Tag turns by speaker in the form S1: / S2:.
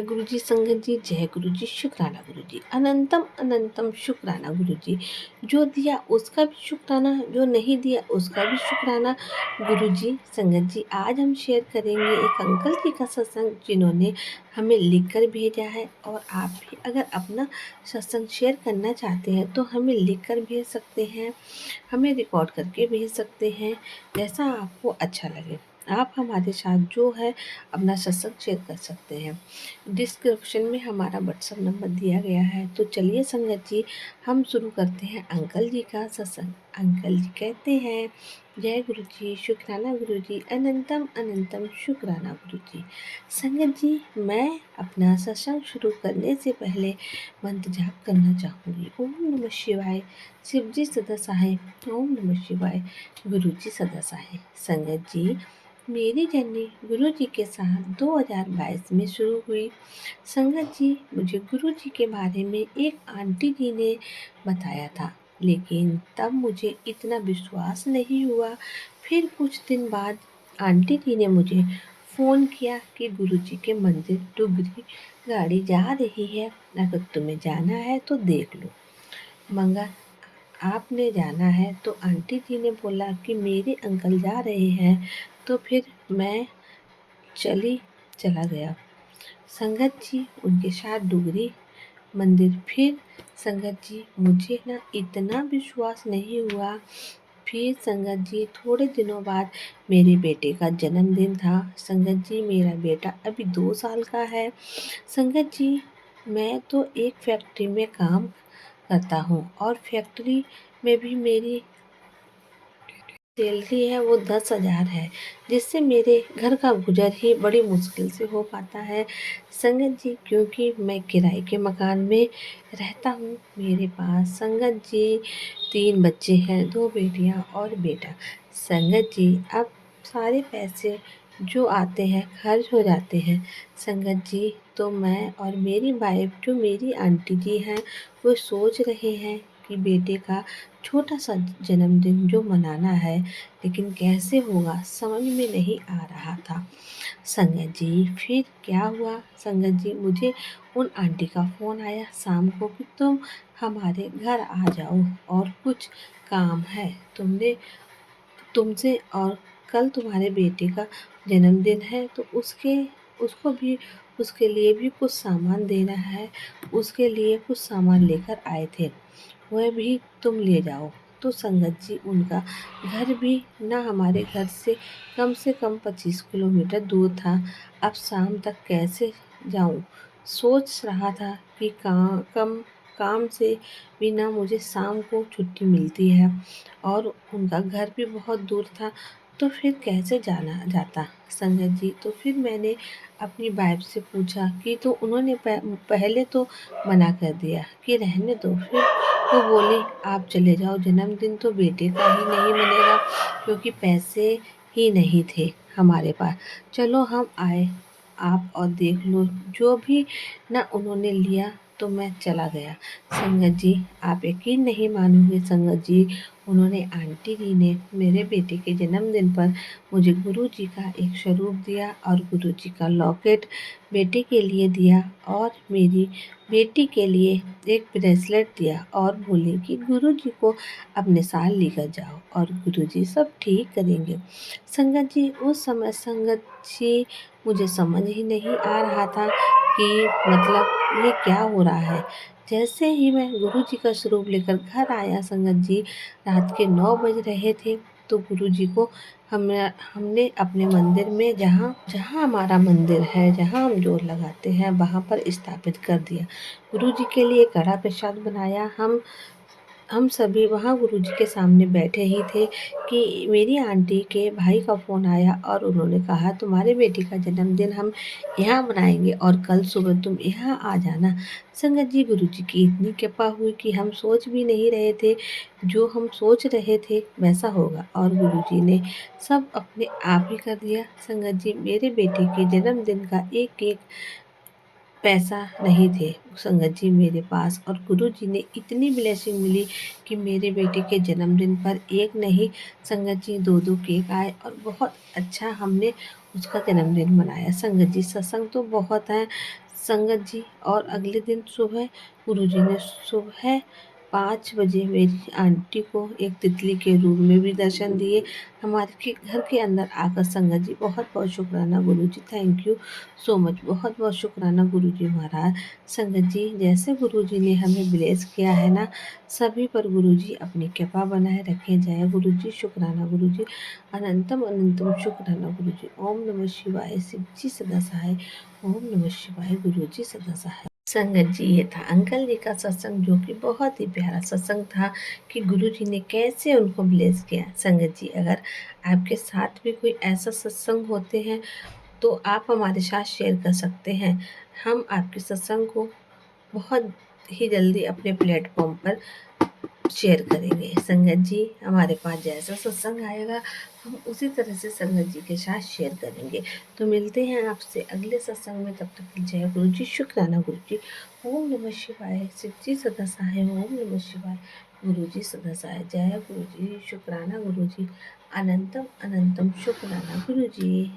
S1: गुरु जी, संगत जी, जय गुरु जी, शुक्राना गुरु जी, अनंतम अनंतम शुक्राना गुरु जी। जो दिया उसका भी शुक्राना, जो नहीं दिया उसका भी शुक्राना गुरु जी। संगत जी, आज हम शेयर करेंगे एक अंकल जी का सत्संग जिन्होंने हमें लिखकर भेजा है। और आप भी अगर अपना सत्संग शेयर करना चाहते हैं तो हमें लिखकर भेज सकते हैं, हमें रिकॉर्ड करके भेज सकते हैं, जैसा आपको अच्छा लगे। आप हमारे साथ जो है अपना सत्संग शेयर कर सकते हैं। डिस्क्रिप्शन में हमारा व्हाट्सएप नंबर दिया गया है। तो चलिए संगत जी, हम शुरू करते हैं अंकल जी का सत्संग। अंकल जी कहते हैं, जय गुरु जी, शुक्राना गुरु जी, अनंतम अनंतम शुक्राना गुरु जी। संगत जी, मैं अपना सत्संग शुरू करने से पहले मंत्र जाप करना चाहूँगी। ओम नमः शिवाय, शिव जी सदा सहाय। ओम नमः शिवाय, गुरु जी सदा सहाय। संगत जी, मेरी जर्नी गुरु जी के साथ 2022 में शुरू हुई। संगत जी, मुझे गुरु जी के बारे में एक आंटी जी ने बताया था, लेकिन तब मुझे इतना विश्वास नहीं हुआ। फिर कुछ दिन बाद आंटी जी ने मुझे फ़ोन किया कि गुरु जी के मंदिर डुगरी गाड़ी जा रही है, अगर तुम्हें जाना है तो देख लो। मंगा आपने जाना है? तो आंटी जी ने बोला कि मेरे अंकल जा रहे हैं, तो फिर मैं चला गया संगत जी उनके साथ डुगरी मंदिर। फिर संगत जी, मुझे ना इतना विश्वास नहीं हुआ। फिर संगत जी, थोड़े दिनों बाद मेरे बेटे का जन्मदिन था। संगत जी, मेरा बेटा अभी 2 साल का है। संगत जी, मैं तो एक फैक्ट्री में काम करता हूँ और फैक्ट्री में भी मेरी सैलरी है वो 10,000 है, जिससे मेरे घर का गुजर ही बड़ी मुश्किल से हो पाता है। संगत जी, क्योंकि मैं किराए के मकान में रहता हूँ। मेरे पास संगत जी 3 बच्चे हैं, 2 बेटियाँ और बेटा। संगत जी, अब सारे पैसे जो आते हैं खर्च हो जाते हैं। संगत जी, तो मैं और मेरी वाइफ जो मेरी आंटी जी हैं, वो सोच रहे हैं कि बेटे का छोटा सा जन्मदिन जो मनाना है, लेकिन कैसे होगा समझ में नहीं आ रहा था। संगत जी, फिर क्या हुआ? संगत जी, मुझे उन आंटी का फ़ोन आया शाम को कि तुम हमारे घर आ जाओ और कुछ काम है तुमसे, और कल तुम्हारे बेटे का जन्मदिन है, तो उसके लिए भी कुछ सामान देना है। उसके लिए कुछ सामान लेकर आए थे, वह भी तुम ले जाओ। तो संगत जी, उनका घर भी ना हमारे घर से कम 25 किलोमीटर दूर था। अब शाम तक कैसे जाऊं? सोच रहा था कि काम से भी ना मुझे शाम को छुट्टी मिलती है, और उनका घर भी बहुत दूर था, तो फिर कैसे जाना जाता संगत जी। तो फिर मैंने अपनी वाइफ से पूछा कि, तो उन्होंने पहले तो मना कर दिया कि रहने दो। फिर वो बोली, आप चले जाओ, जन्मदिन तो बेटे का ही नहीं मनेगा, क्योंकि पैसे ही नहीं थे हमारे पास। चलो हम आए, आप और देख लो। जो भी ना उन्होंने लिया, तो मैं चला गया। संगत जी, आप यकीन नहीं मानोगे संगत जी, उन्होंने आंटी जी ने मेरे बेटे के जन्मदिन पर मुझे गुरु जी का एक स्वरूप दिया और गुरु जी का लॉकेट बेटे के लिए दिया, और मेरी बेटी के लिए एक ब्रेसलेट दिया, और बोले कि गुरु जी को अपने साथ लेकर जाओ और गुरु जी सब ठीक करेंगे। संगत जी, उस समय संगत जी, मुझे समझ ही नहीं आ रहा था कि मतलब ये क्या हो रहा है। जैसे ही मैं गुरु जी का स्वरूप लेकर घर आया संगत जी, रात के 9 बज रहे थे, तो गुरु जी को हमने अपने मंदिर में, जहाँ जहाँ हमारा मंदिर है, जहाँ हम जोत लगाते हैं, वहाँ पर स्थापित कर दिया। गुरु जी के लिए कड़ा प्रसाद बनाया। हम सभी वहाँ गुरु जी के सामने बैठे ही थे कि मेरी आंटी के भाई का फ़ोन आया, और उन्होंने कहा, तुम्हारे बेटी का जन्मदिन हम यहाँ मनाएंगे और कल सुबह तुम यहाँ आ जाना। संगत जी, गुरु जी की इतनी कृपा हुई कि हम सोच भी नहीं रहे थे, जो हम सोच रहे थे वैसा होगा, और गुरु जी ने सब अपने आप ही कर दिया। संगत जी, मेरे बेटे के जन्मदिन का एक एक पैसा नहीं थे संगत जी मेरे पास, और गुरु जी ने इतनी ब्लेसिंग मिली कि मेरे बेटे के जन्मदिन पर एक नहीं संगत जी, 2-2 केक आए, और बहुत अच्छा हमने उसका जन्मदिन मनाया। संगत जी, सत्संग तो बहुत हैं, संगत जी। और अगले दिन सुबह गुरुजी ने सुबह 5 बजे मेरी आंटी को एक तितली के रूप में भी दर्शन दिए हमारे घर के अंदर आकर। संगत जी बहुत बहुत शुक्राना गुरुजी, थैंक यू सो मच, बहुत बहुत शुक्राना गुरुजी महाराज। संगत जी जैसे गुरुजी ने हमें ब्लेस किया है ना, सभी पर गुरुजी अपनी कृपा बनाए रखे। जय गुरुजी, शुक्राना गुरुजी, अनंतम अनंतम शुक्राना गुरुजी। ओम नमः शिवाय, शिव जी सदा सहाय। ओम नमः शिवाय, गुरुजी सदा सहाय। संगत जी ये था अंकल जी का सत्संग, जो कि बहुत ही प्यारा सत्संग था कि गुरुजी ने कैसे उनको ब्लेस किया। संगत जी अगर आपके साथ भी कोई ऐसा सत्संग होते हैं तो आप हमारे साथ शेयर कर सकते हैं। हम आपके सत्संग को बहुत ही जल्दी अपने प्लेटफॉर्म पर शेयर करेंगे। संगत जी हमारे पास जैसा सत्संग आएगा हम उसी तरह से संगत जी के साथ शेयर करेंगे। तो मिलते हैं आपसे अगले सत्संग में, तब तक जय गुरु जी, शुक्राना गुरु जी। ओम नमः शिवाय, शिव जी सदा सहाय। ओम नमः शिवाय, गुरु जी सदा सहाय। जय गुरु जी, शुक्राना गुरु जी, अनंतम अनंतम शुक्राना गुरु जी।